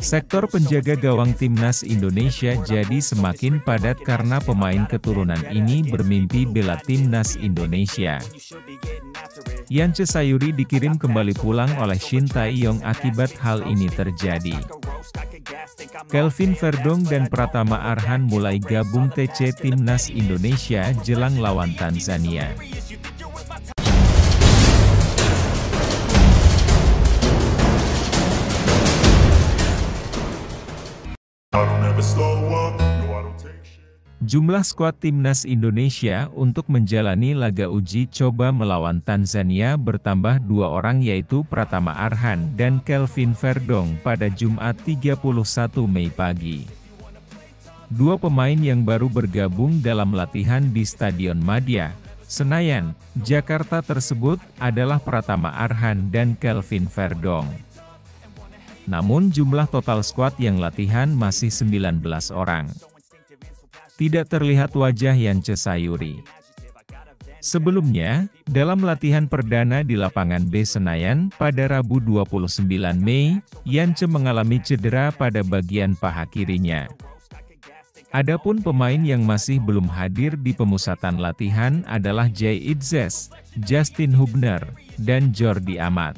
Sektor penjaga gawang timnas Indonesia jadi semakin padat karena pemain keturunan ini bermimpi bela timnas Indonesia. Yance Sayuri dikirim kembali pulang oleh Shin Tae-yong akibat hal ini terjadi. Kelvin Verdong dan Pratama Arhan mulai gabung TC Timnas Indonesia jelang lawan Tanzania. Jumlah skuad Timnas Indonesia untuk menjalani laga uji coba melawan Tanzania bertambah 2 orang yaitu Pratama Arhan dan Kelvin Verdong pada Jumat 31 Mei pagi. 2 pemain yang baru bergabung dalam latihan di Stadion Madia, Senayan, Jakarta tersebut adalah Pratama Arhan dan Kelvin Verdong. Namun jumlah total skuad yang latihan masih 19 orang. Tidak terlihat wajah Yance Sayuri. Sebelumnya, dalam latihan perdana di lapangan B Senayan pada Rabu 29 Mei, Yance mengalami cedera pada bagian paha kirinya. Adapun pemain yang masih belum hadir di pemusatan latihan adalah Jay Idzes, Justin Hubner, dan Jordi Amat.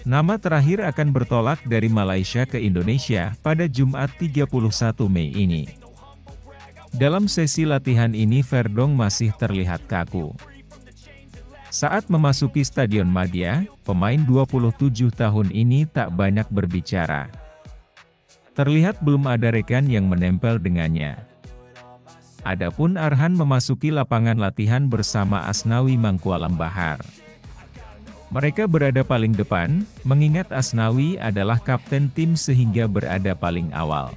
Nama terakhir akan bertolak dari Malaysia ke Indonesia pada Jumat 31 Mei ini. Dalam sesi latihan ini Verdong masih terlihat kaku. Saat memasuki Stadion Madia, pemain 27 tahun ini tak banyak berbicara. Terlihat belum ada rekan yang menempel dengannya. Adapun Arhan memasuki lapangan latihan bersama Asnawi Mangkualam Bahar. Mereka berada paling depan, mengingat Asnawi adalah kapten tim sehingga berada paling awal.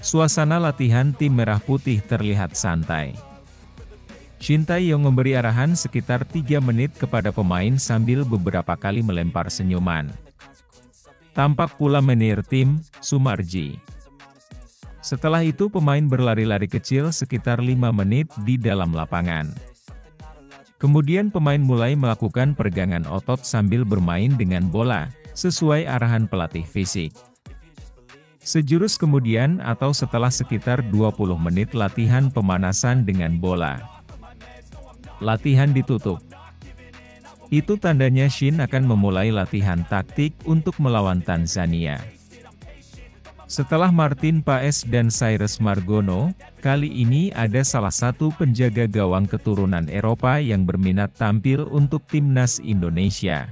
Suasana latihan tim Merah Putih terlihat santai. Shin Tae-yong memberi arahan sekitar 3 menit kepada pemain sambil beberapa kali melempar senyuman. Tampak pula manajer tim, Sumarji. Setelah itu pemain berlari-lari kecil sekitar 5 menit di dalam lapangan. Kemudian pemain mulai melakukan peregangan otot sambil bermain dengan bola, sesuai arahan pelatih fisik. Sejurus kemudian atau setelah sekitar 20 menit latihan pemanasan dengan bola, latihan ditutup. Itu tandanya Shin akan memulai latihan taktik untuk melawan Tanzania. Setelah Martin Paes dan Cyrus Margono, kali ini ada salah satu penjaga gawang keturunan Eropa yang berminat tampil untuk timnas Indonesia.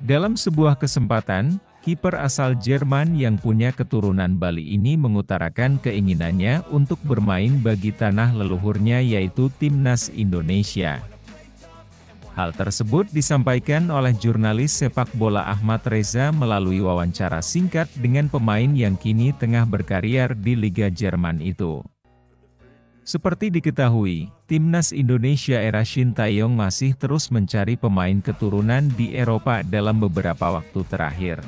Dalam sebuah kesempatan, kiper asal Jerman yang punya keturunan Bali ini mengutarakan keinginannya untuk bermain bagi tanah leluhurnya yaitu Timnas Indonesia. Hal tersebut disampaikan oleh jurnalis sepak bola Ahmad Reza melalui wawancara singkat dengan pemain yang kini tengah berkarier di Liga Jerman itu. Seperti diketahui, Timnas Indonesia era Shin Tae-yong masih terus mencari pemain keturunan di Eropa dalam beberapa waktu terakhir.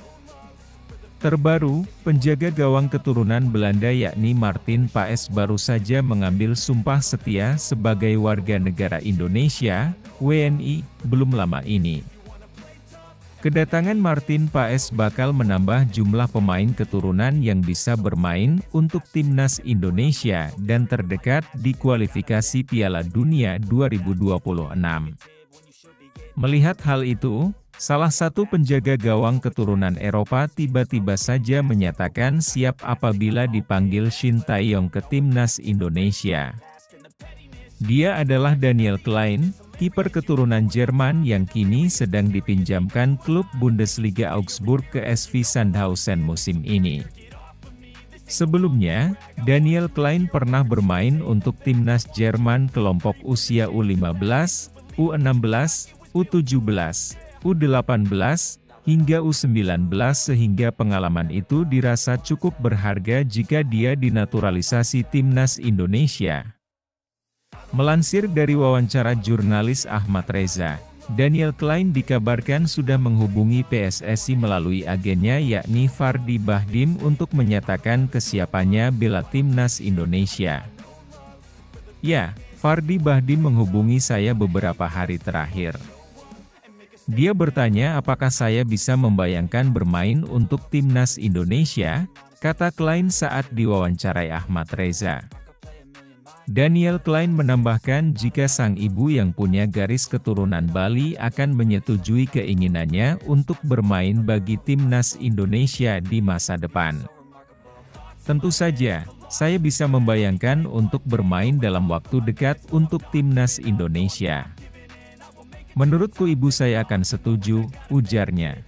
Terbaru, penjaga gawang keturunan Belanda yakni Martin Paes baru saja mengambil sumpah setia sebagai warga negara Indonesia, WNI, belum lama ini. Kedatangan Martin Paes bakal menambah jumlah pemain keturunan yang bisa bermain untuk timnas Indonesia dan terdekat di kualifikasi Piala Dunia 2026. Melihat hal itu, salah satu penjaga gawang keturunan Eropa tiba-tiba saja menyatakan siap apabila dipanggil Shin Tae-yong ke timnas Indonesia. Dia adalah Daniel Klein, kiper keturunan Jerman yang kini sedang dipinjamkan klub Bundesliga Augsburg ke SV Sandhausen musim ini. Sebelumnya, Daniel Klein pernah bermain untuk timnas Jerman kelompok usia U15, U16, U17, U18, hingga U19 sehingga pengalaman itu dirasa cukup berharga jika dia dinaturalisasi timnas Indonesia. Melansir dari wawancara jurnalis Ahmad Reza, Daniel Klein dikabarkan sudah menghubungi PSSI melalui agennya yakni Fardi Bahdim untuk menyatakan kesiapannya bela timnas Indonesia. Ya, Fardi Bahdim menghubungi saya beberapa hari terakhir. Dia bertanya apakah saya bisa membayangkan bermain untuk timnas Indonesia, kata Klein saat diwawancarai Ahmad Reza. Daniel Klein menambahkan jika sang ibu yang punya garis keturunan Bali akan menyetujui keinginannya untuk bermain bagi timnas Indonesia di masa depan. Tentu saja, saya bisa membayangkan untuk bermain dalam waktu dekat untuk timnas Indonesia. Menurutku ibu saya akan setuju, ujarnya.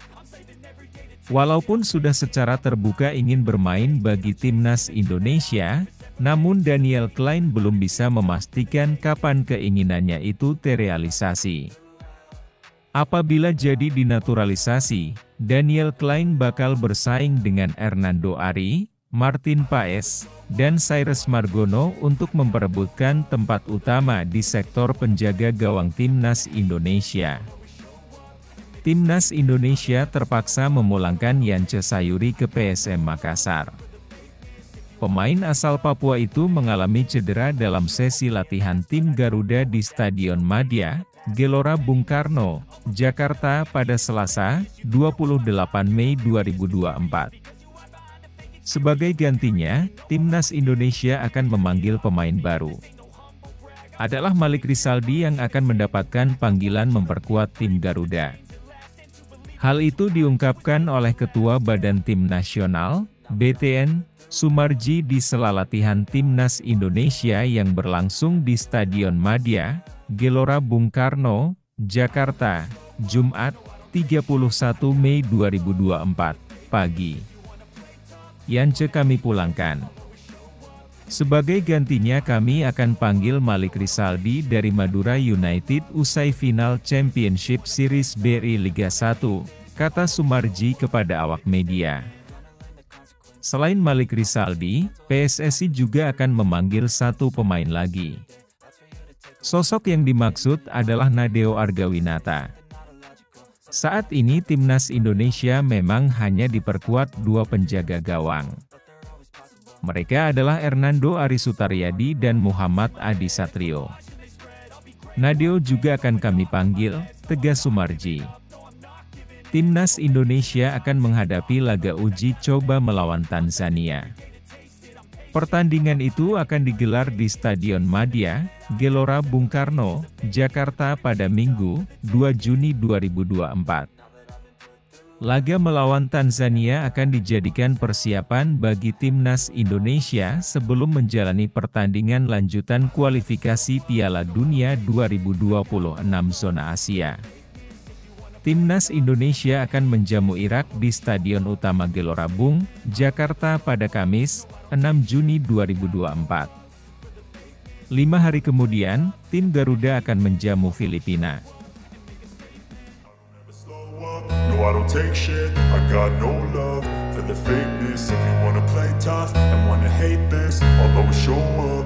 Walaupun sudah secara terbuka ingin bermain bagi timnas Indonesia, namun Daniel Klein belum bisa memastikan kapan keinginannya itu terrealisasi. Apabila jadi dinaturalisasi, Daniel Klein bakal bersaing dengan Hernando Ari, Martin Paes, dan Cyrus Margono untuk memperebutkan tempat utama di sektor penjaga gawang timnas Indonesia. Timnas Indonesia terpaksa memulangkan Yance Sayuri ke PSM Makassar. Pemain asal Papua itu mengalami cedera dalam sesi latihan tim Garuda di Stadion Madia, Gelora Bung Karno, Jakarta pada Selasa, 28 Mei 2024. Sebagai gantinya, timnas Indonesia akan memanggil pemain baru. Adalah Malik Rizaldi yang akan mendapatkan panggilan memperkuat tim Garuda. Hal itu diungkapkan oleh Ketua Badan Tim Nasional, BTN, Sumarji di sela latihan timnas Indonesia yang berlangsung di Stadion Madia, Gelora Bung Karno, Jakarta, Jumat, 31 Mei 2024, pagi. Yance kami pulangkan. Sebagai gantinya kami akan panggil Malik Rizaldi dari Madura United usai final Championship Series BRI Liga 1, kata Sumarji kepada awak media. Selain Malik Rizaldi, PSSI juga akan memanggil satu pemain lagi. Sosok yang dimaksud adalah Nadeo Argawinata. Saat ini timnas Indonesia memang hanya diperkuat dua penjaga gawang. Mereka adalah Hernando Ari Sutaryadi dan Muhammad Adi Satrio. Nadeo juga akan kami panggil, tegas Sumarji. Timnas Indonesia akan menghadapi laga uji coba melawan Tanzania. Pertandingan itu akan digelar di Stadion Madia, Gelora Bung Karno, Jakarta pada Minggu, 2 Juni 2024. Laga melawan Tanzania akan dijadikan persiapan bagi timnas Indonesia sebelum menjalani pertandingan lanjutan kualifikasi Piala Dunia 2026 zona Asia. Timnas Indonesia akan menjamu Irak di Stadion Utama Gelora Bung, Jakarta pada Kamis, 6 Juni 2024. 5 hari kemudian, tim Garuda akan menjamu Filipina. No, I don't take shit, I got no love for the fakeness. If you wanna play tough and wanna hate this, I'll always show up.